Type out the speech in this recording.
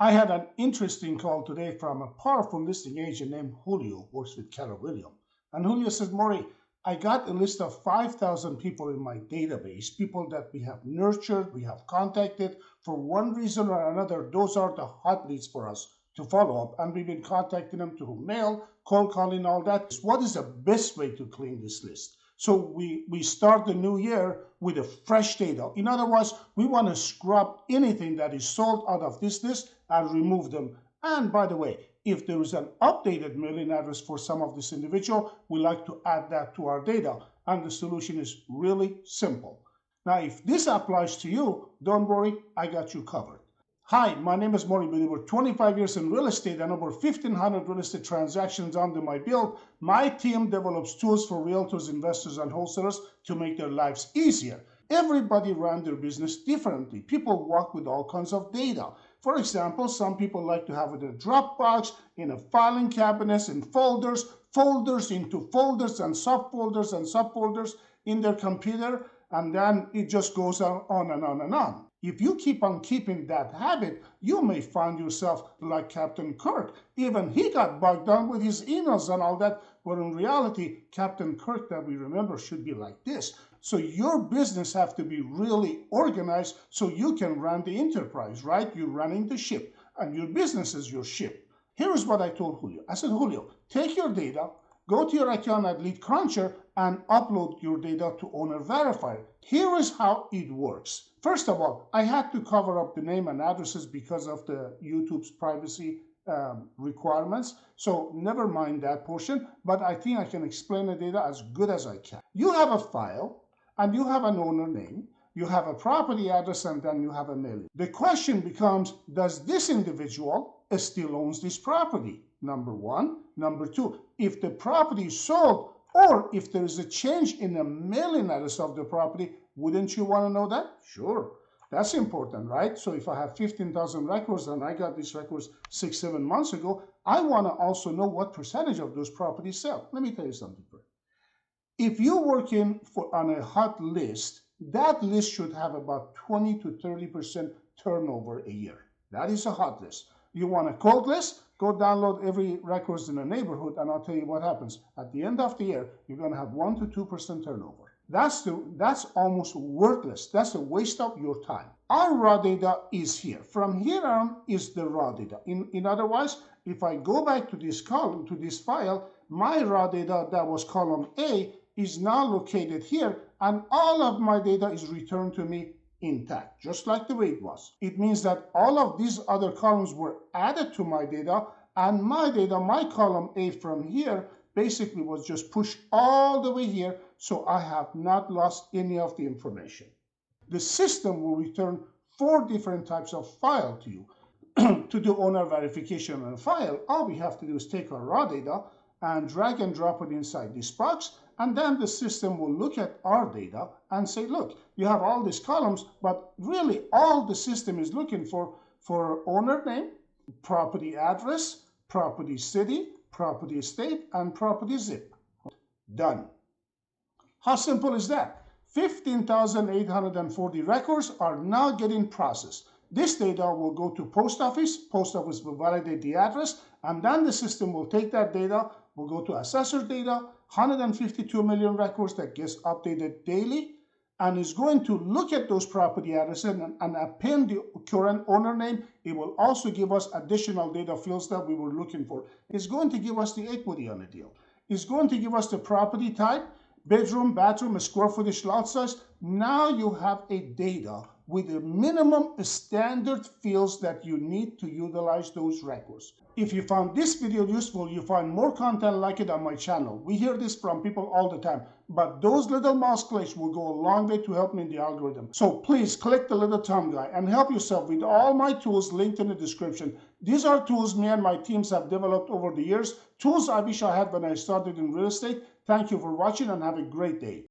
I had an interesting call today from a powerful listing agent named Julio, works with Keller Williams. And Julio says, Maury, I got a list of 5,000 people in my database, people that we have nurtured, we have contacted for one reason or another. Those are the hot leads for us to follow up. And we've been contacting them through mail, cold calling, all that. What is the best way to clean this list? So we start the new year with a fresh data. In other words, we want to scrub anything that is sold out of this list and remove them. And by the way, if there is an updated mailing address for some of this individual, we like to add that to our data. And the solution is really simple. Now, if this applies to you, don't worry, I got you covered. Hi, my name is Maury. With over 25 years in real estate and over 1,500 real estate transactions under my belt, my team develops tools for realtors, investors, and wholesalers to make their lives easier. Everybody runs their business differently. People work with all kinds of data. For example, some people like to have it in a Dropbox, in a filing cabinets, in folders, folders into folders and subfolders in their computer, and then it just goes on and on and on. If you keep on keeping that habit, you may find yourself like Captain Kirk. Even he got bogged down with his emails and all that, but in reality, Captain Kirk that we remember should be like this. So your business have to be really organized so you can run the enterprise, right? You're running the ship, and your business is your ship. Here is what I told Julio. I said, Julio, take your data, go to your account at Lead Cruncher, and upload your data to Owner Verifier. Here is how it works. First of all, I had to cover up the name and addresses because of the YouTube's privacy requirements. So never mind that portion, but I think I can explain the data as good as I can. You have a file, and you have an owner name, you have a property address, and then you have a mailing. The question becomes, does this individual still owns this property? Number one. Number two, if the property is sold, or if there is a change in the mailing address of the property, wouldn't you want to know that? Sure. That's important, right? So if I have 15,000 records and I got these records 6-7 months ago, I want to also know what percentage of those properties sell. Let me tell you something. If you're working on a hot list, that list should have about 20 to 30% turnover a year. That is a hot list. You want a cold list? Go download every records in the neighborhood, and I'll tell you what happens. At the end of the year, you're going to have 1 to 2% turnover. That's almost worthless. That's a waste of your time. Our raw data is here. From here on is the raw data. In other words, if I go back to this column, to this file, my raw data that was column A is now located here, and all of my data is returned to me intact, just like the way it was. It means that all of these other columns were added to my data, and my data, my column A from here, basically was just pushed all the way here, so I have not lost any of the information. The system will return 4 different types of file to you. To do owner verification on a file, all we have to do is take our raw data and drag and drop it inside this box, and then the system will look at our data and say, look, you have all these columns, but really all the system is looking for owner name, property address, property city, property state, and property zip. Done. How simple is that? 15,840 records are now getting processed. This data will go to post office will validate the address, and then the system will take that data, will go to assessor data, 152 million records that gets updated daily, and is going to look at those property addresses and append the current owner name. It will also give us additional data fields that we were looking for. It's going to give us the equity on the deal. It's going to give us the property type, bedroom, bathroom, square footage, lot size. Now you have a data with the minimum standard fields that you need to utilize those records. If you found this video useful, you find more content like it on my channel. We hear this from people all the time, but those little mouse clicks will go a long way to help me in the algorithm. So please click the little thumb guy and help yourself with all my tools linked in the description. These are tools me and my teams have developed over the years, tools I wish I had when I started in real estate. Thank you for watching and have a great day.